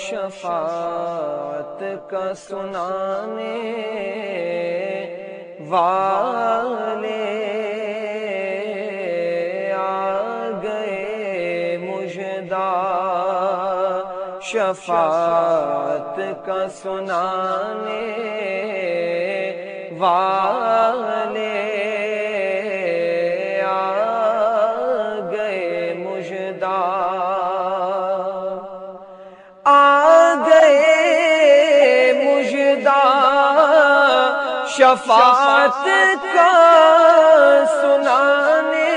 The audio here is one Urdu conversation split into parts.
شفاعت کا سنانے والے آ گئے مژدہ شفاعت کا سنانے والے آ گئے مژدہ شفاعت کا سنانے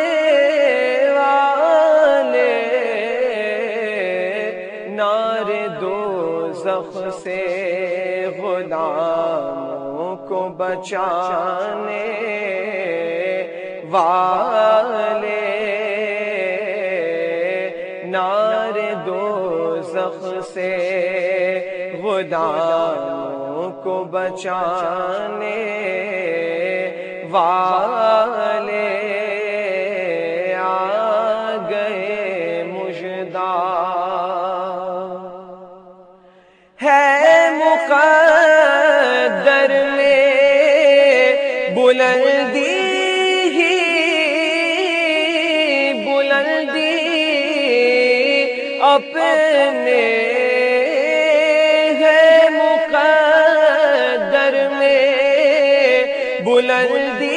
والے نار دوزخ سے غلاموں کو بچانے والے نار دوزخ سے غلاموں کو بچانے والے آ گئے مژدہ ہے مقدر میں بلندی ہی بلندی اپنے بلندی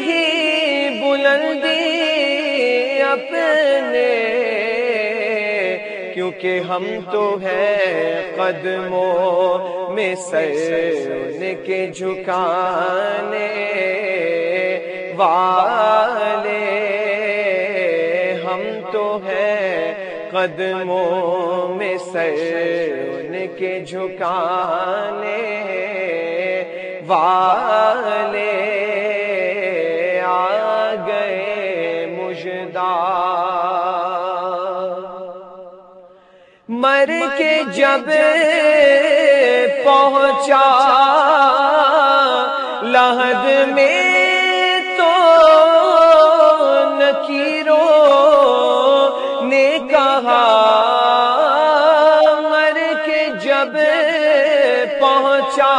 ہی بلندی اپنے کیونکہ ہم تو ہیں قدموں میں سر ان کے جھکانے والے ہم تو ہیں قدموں میں سر ان کے جھکانے والے آ گئے مژدہ مر کے جب پہنچا لحد میں تو نکیروں نے کہا مر کے جب پہنچا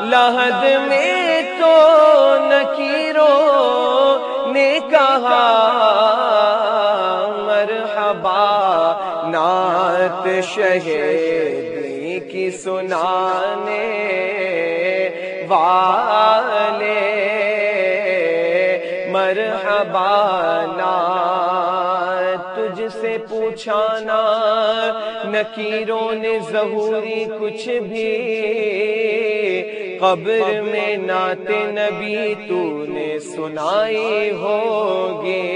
لحد میں تو نکیروں نے کہا مرحبا نعت شہیدی کی سنانے والے مرحبا نعت تجھ سے پوچھانا نکیروں نے ظہوری کچھ بھی قبر میں نعت نبی تو نے سنائی ہوگی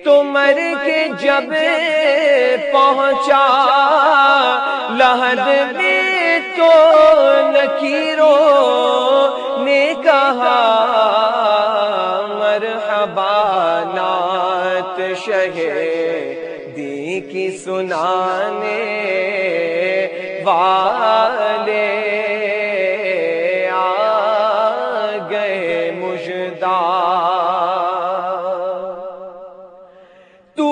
تو مر کے جب پہنچا لحد میں تو نکیروں نے کہا مرحبا نعت شہیدی کی سنانے والے آ گئے مژدہ تو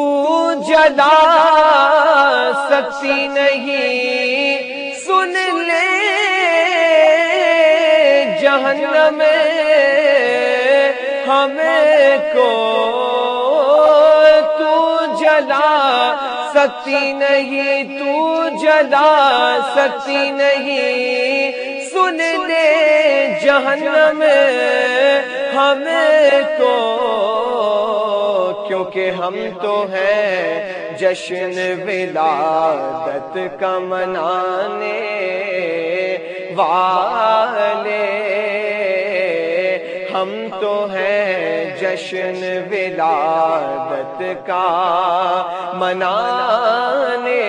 جلا سکتی نہیں سن لے جہنم ہمیں کو تو جلا سکتی نہیں تو جلا سکتی نہیں سن لے جہنم ہمیں کو کیونکہ ہم تو ہیں جشن ولادت کا منانے والے ہم تو ہیں جشن ولادت کا منانے